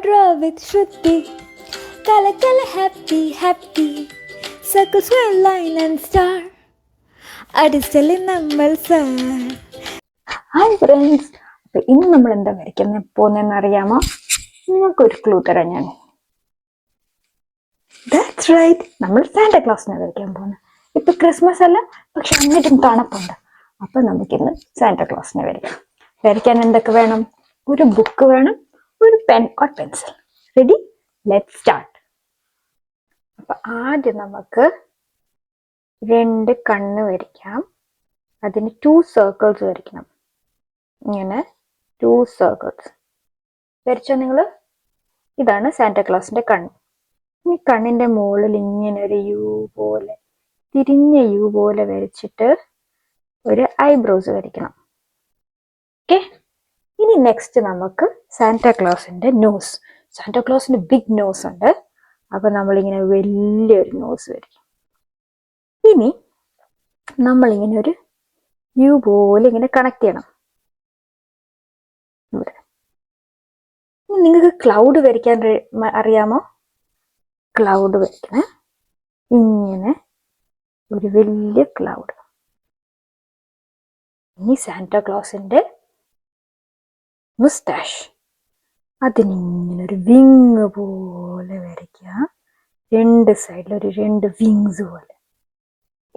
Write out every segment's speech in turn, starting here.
Draw with Shruti. Kala happy, happy. Circle, square, line and star. അടിച്ചല് നമ്മൾ sir. Hi friends, അപ്പോൾ ഇന്ന് നമ്മൾ എന്താ വരയ്ക്കാൻ പോകുന്നതെന്ന് അറിയാമോ? നിങ്ങൾക്കൊരു ക്ലൂ തരാം ഞാൻ. ദാറ്റ്സ് റൈറ്റ്, നമ്മൾ സാന്റാക്ലോസിനെ വരയ്ക്കാൻ പോകുന്നത്. ഇപ്പൊ ക്രിസ്മസ് അല്ല, പക്ഷെ എന്നിട്ടും തണുപ്പുണ്ട്. അപ്പൊ നമുക്കിന്ന് സാന്റാക്ലോസിനെ വരയ്ക്കാൻ എന്തൊക്കെ വേണം? ഒരു ബുക്ക് വേണം, ഒരു pen or pencil. Ready? Let's start. അപ്പൊ ആദ്യം നമുക്ക് 2 കണ്ണ് വരയ്ക്കാം. അതിന് 2 സർക്കിൾസ് വരയ്ക്കണം. ഇങ്ങനെ 2 സർക്കിൾസ് വരച്ചോ നിങ്ങൾ? ഇതാണ് സാന്റാക്ലോസിന്റെ കണ്ണ്. ഈ കണ്ണിന്റെ മുകളിൽ ഇങ്ങനെ ഒരു യു പോലെ, തിരിഞ്ഞ യു പോലെ വരച്ചിട്ട് ഒരു ഐബ്രോസ് വരയ്ക്കണം. ഓക്കെ, ഇനി നെക്സ്റ്റ് നമുക്ക് സാന്റാക്ലോസിന്റെ നോസ്. സാന്റാക്ലോസിന് ബിഗ് നോസ് ഉണ്ട്. അപ്പൊ നമ്മളിങ്ങനെ വലിയൊരു നോസ് വരയ്ക്കും. ഇനി നമ്മളിങ്ങനെ ഒരു യു പോലെ ഇങ്ങനെ കണക്ട് ചെയ്യണം. ഇവിടെ നിങ്ങൾക്ക് ക്ലൗഡ് വരയ്ക്കാൻ അറിയാമോ? ക്ലൗഡ് വരയ്ക്കണേ. ഇങ്ങനെ ഒരു വലിയ ക്ലൗഡ്. ഇനി സാന്റാക്ലോസിന്റെ മുസ്റ്റാഷ്, അതിനിങ്ങനെ ഒരു വിങ് പോലെ വരയ്ക്കുക. 2 സൈഡിൽ ഒരു 2 വിങ്സ് പോലെ.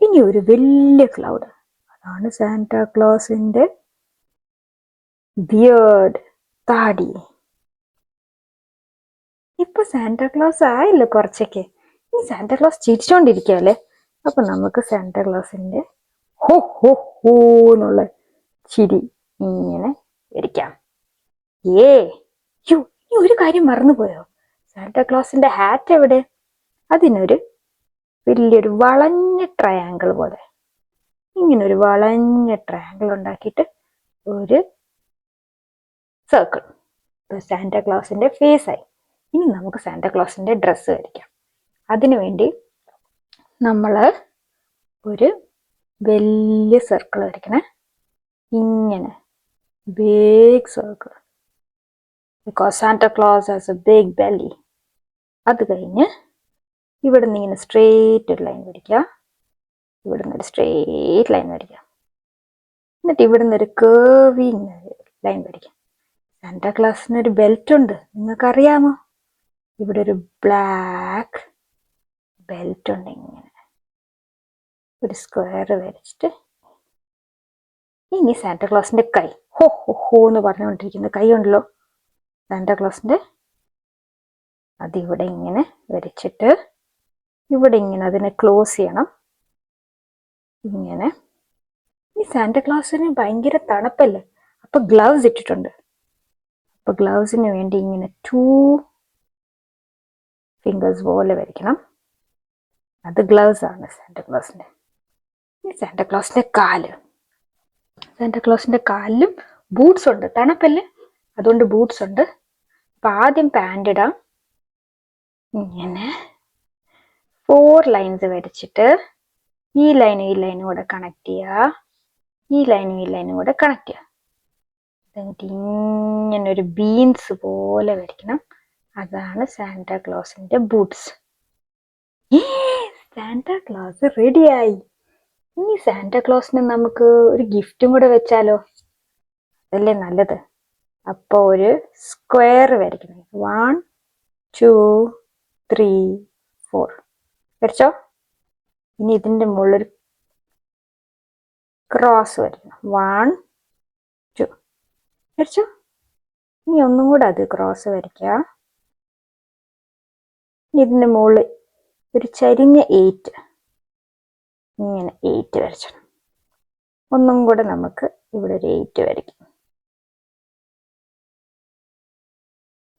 ഇനി ഒരു വലിയ ക്ലൗഡ്, അതാണ് സാന്റാക്ലോസിന്റെ ബിയേർഡ്, താടി. ഇപ്പൊ സാന്റാക്ലോസ് ആയല്ലോ കുറച്ചൊക്കെ. ഇനി സാന്റാക്ലോസ് ചിരിച്ചോണ്ടിരിക്കല്ലേ. അപ്പൊ നമുക്ക് സാന്റാക്ലോസിന്റെ ഹോ ഹോ ഹോ എന്നുള്ള ചിരി ഇങ്ങനെ വരയ്ക്കാം. യു ഈ ഒരു കാര്യം മറന്നുപോയോ? സാന്റാക്ലോസിന്റെ ഹാറ്റ് എവിടെ? അതിനൊരു വലിയൊരു വളഞ്ഞ ട്രയാങ്കിൾ പോലെ, ഇങ്ങനെ ഒരു വളഞ്ഞ ട്രയാങ്കിൾ ഉണ്ടാക്കിയിട്ട് ഒരു സർക്കിൾ. സാന്റാക്ലോസിന്റെ ഫേസ് ആയി. ഇനി നമുക്ക് സാന്റാക്ലോസിന്റെ ഡ്രസ്സ് വരയ്ക്കാം. അതിനുവേണ്ടി നമ്മൾ ഒരു വലിയ സർക്കിൾ വരയ്ക്കണേ. ഇങ്ങനെ big circle, because Santa Claus has a big belly. അത് കഴിഞ്ഞ് ഇവിടെ നിന്ന് ഇങ്ങനെ സ്ട്രെയിറ്റ് ഒരു ലൈൻ വരയ്ക്കുക. ഇവിടെ നിന്ന് ഒരു സ്ട്രെയിറ്റ് ലൈൻ വരയ്ക്കുക. എന്നിട്ട് ഇവിടെ നിന്ന് ഒരു കേർവിങ് ലൈൻ വരയ്ക്കാം. സാന്റാക്ലോസിന് ഒരു ബെൽറ്റ് ഉണ്ട്, നിങ്ങൾക്കറിയാമോ? ഇവിടെ ഒരു ബ്ലാക്ക് ബെൽറ്റ് ഉണ്ട്. ഇങ്ങനെ ഒരു സ്ക്വയർ വരച്ചിട്ട് ഇനി സാന്റാക്ലോസിന്റെ കൈ, ഹോ ഹോ ഹോ എന്ന് പറഞ്ഞുകൊണ്ടിരിക്കുന്ന കൈ ഉണ്ടല്ലോ സാന്റാക്ലോസിന്റെ, അതിവിടെ ഇങ്ങനെ വരച്ചിട്ട് ഇവിടെ ഇങ്ങനെ അതിനെ ക്ലോസ് ചെയ്യണം. ഇങ്ങനെ. ഈ സാന്റാക്ലോസിന് ഭയങ്കര തണുപ്പല്ലേ, അപ്പൊ ഗ്ലൗസ് ഇട്ടിട്ടുണ്ട്. അപ്പൊ ഗ്ലൗസിന് വേണ്ടി ഇങ്ങനെ 2 ഫിംഗേഴ്സ് പോലെ വരയ്ക്കണം. അത് ഗ്ലൗസ് ആണ് സാന്റാക്ലോസിന്റെ. ഈ സാന്റാക്ലോസിന്റെ കാല്, സാന്റാക്ലോസിന്റെ കാലിലും ബൂട്ട്സ് ഉണ്ട്. തണുപ്പല്ലേ, അതുകൊണ്ട് ബൂട്ട്സ് ഉണ്ട്. അപ്പൊ ആദ്യം പാന്റ് ഇടാം. ഇങ്ങനെ 4 ലൈൻസ് വരച്ചിട്ട് ഈ ലൈനും കൂടെ കണക്ട് ചെയ്യുക. ഈ ലൈനും കൂടെ കണക്ട് ചെയ്യുക. എന്നിട്ട് ഇങ്ങനെ ഒരു ബീൻസ് പോലെ വരയ്ക്കണം. അതാണ് സാന്റാക്ലോസിന്റെ ബൂട്ട്സ്. സാന്റാക്ലോസ് റെഡിയായി. ഇനി സാന്റാക്ലോസിന് നമുക്ക് ഒരു ഗിഫ്റ്റും കൂടെ വെച്ചാലോ? അതല്ലേ നല്ലത്. അപ്പൊ ഒരു സ്ക്വയർ വരയ്ക്കണം. 1 2 3 4 വരച്ചോ. ഇനി ഇതിന്റെ മുകളിൽ ക്രോസ് വരയ്ക്കണം. 1 2 വരച്ചോ. ഇനി ഒന്നും കൂടെ അത് ക്രോസ് വരയ്ക്കുക. ഇതിന്റെ മുകളിൽ ഒരു ചരിഞ്ഞ 8, ഇങ്ങനെ 8 വരച്ചു. ഒന്നും കൂടെ നമുക്ക് ഇവിടെ ഒരു 8 വരയ്ക്കാം.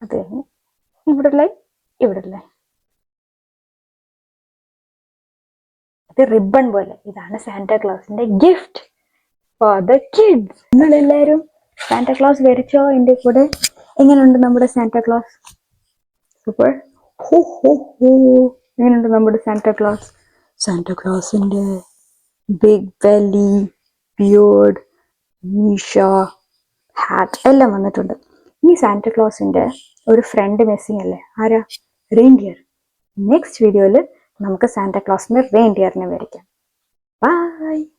അത് കഴിഞ്ഞ് ഇവിടെ ഇത് റിബൺ പോലെ. ഇതാണ് സാന്റാക്ലോസിന്റെ ഗിഫ്റ്റ് ഫോർ ദ കിഡ്സ്. നിങ്ങളെല്ലാവരും സാന്റാക്ലോസ് വരച്ചോ എൻ്റെ കൂടെ? എങ്ങനെയുണ്ട് നമ്മുടെ സാന്റാക്ലോസ്? സൂപ്പർ. ഹോ ഹോ ഹോ. എങ്ങനെയുണ്ട് നമ്മുടെ സാന്റാക്ലോസിന്റെ ബിഗ് ബെല്ലി, ബിയേർഡ്, മീശ, ഹാറ്റ് എല്ലാം വന്നിട്ടുണ്ട്. ഈ സാന്റക്ലോസിന്റെ ഒരു ഫ്രണ്ട് മിസ്സിംഗ് അല്ലേ? ആരാ? റെയിൻഡിയർ. നെക്സ്റ്റ് വീഡിയോയിൽ നമുക്ക് സാന്റക്ലോസിന്റെ റെയിൻഡിയറിനെ വരയ്ക്കാം. ബൈ.